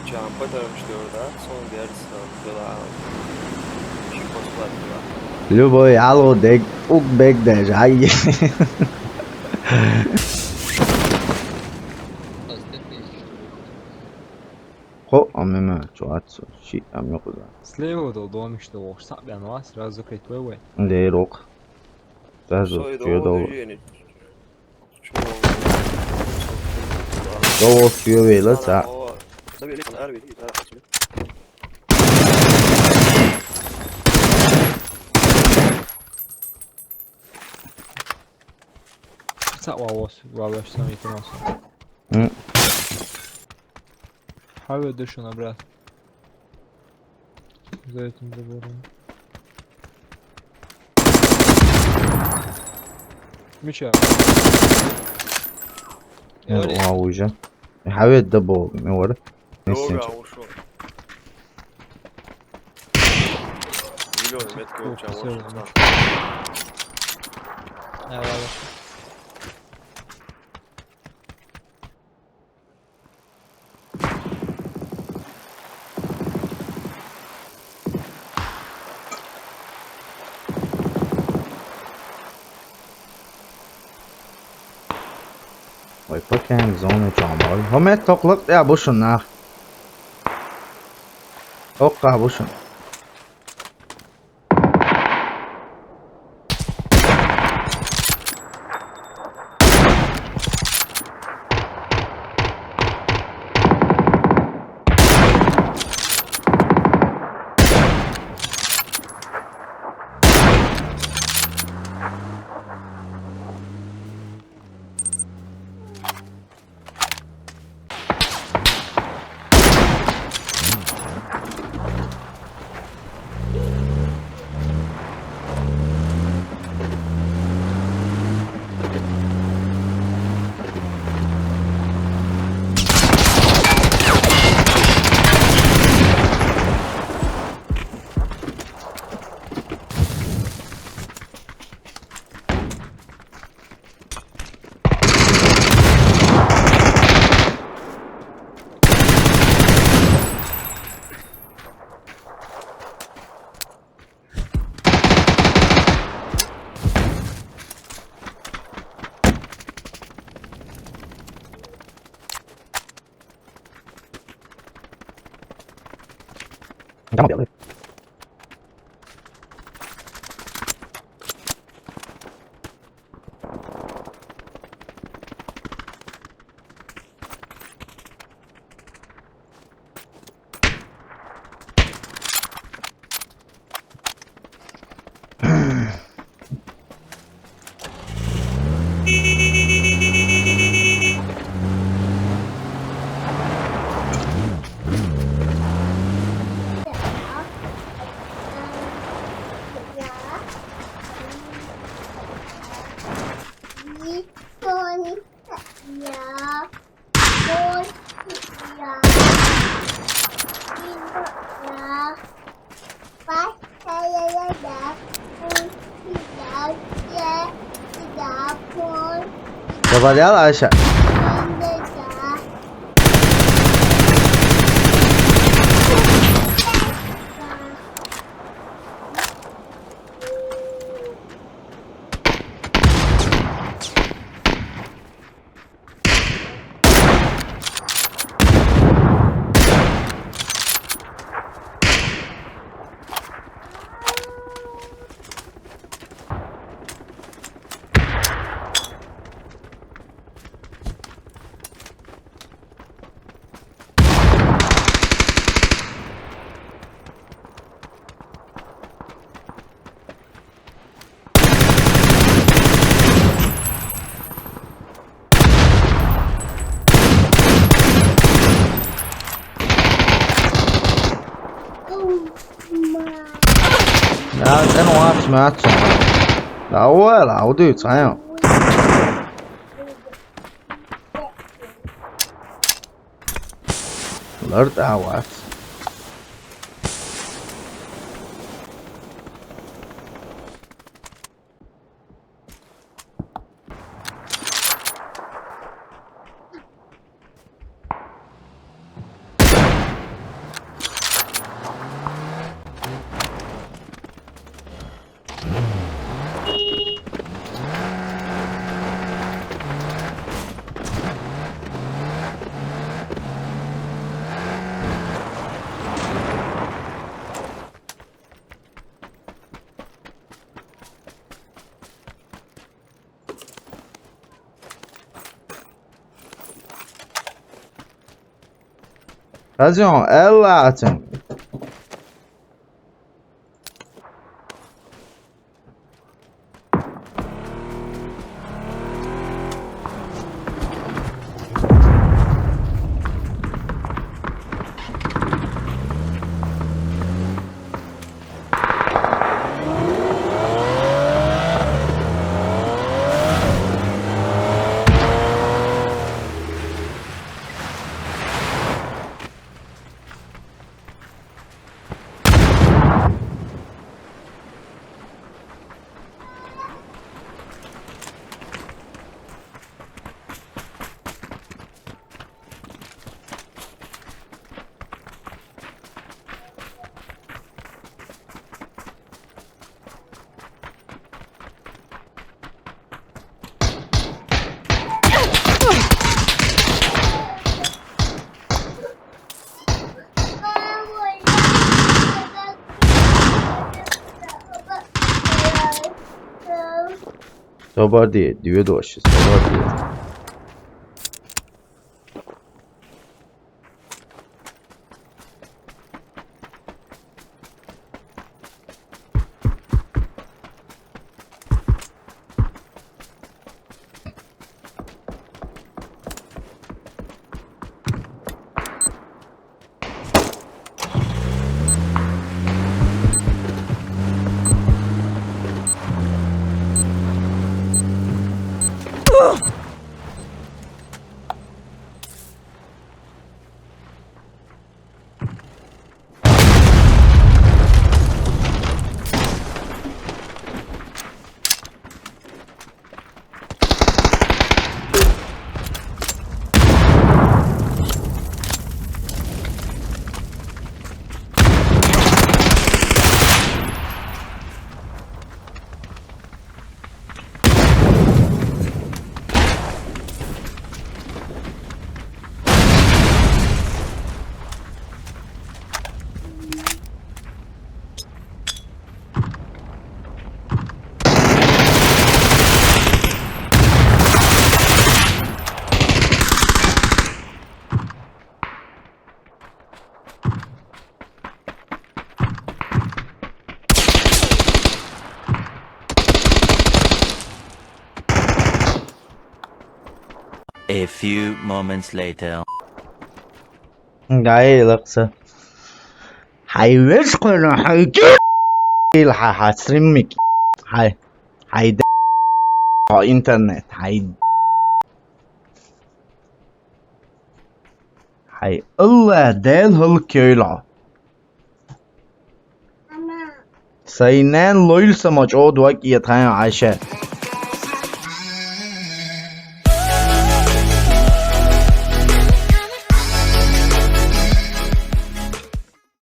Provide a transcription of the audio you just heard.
Jump tarafıştı orada. Son yarısından dolar. Şey postlattılar. Любой алодек укбекдеш ай. Хоп, а мимо чуатсо. Щит, а мне куда? Слева до дома что лох, сабян вас сразу критвой. Лерок. Сразу Soyda чуя o дол. yeni. Çoğu. Дол чуя вела ца. Tabii öyle kan erbi değil. Sa was валаш сам итмас. Хаве дышуна, брат. За этим забором. Меча. Oha uyuyacağım. Evet de bu ne var? Ne Doğru istiyorsun? avuşu. Biliyorum metke uçağım avuşu. Eyvallah. Ой, покем зону çamur. Homet tokluk ya bu şunlar. Okka bu şun. Tamam ya. Trabalhar lá, acha. Ja, det är nog allt som är så. Ja, eller du säger jag. Lört är vad. Razion, ela açın. Собади, 226, собади. A few moments later. Gái laksa. Hay wish ko na hay kill ha streaming. Hay internet hay Allah del hul köyla. Saynen loyal samaj o dua ki yathayan Ayşe.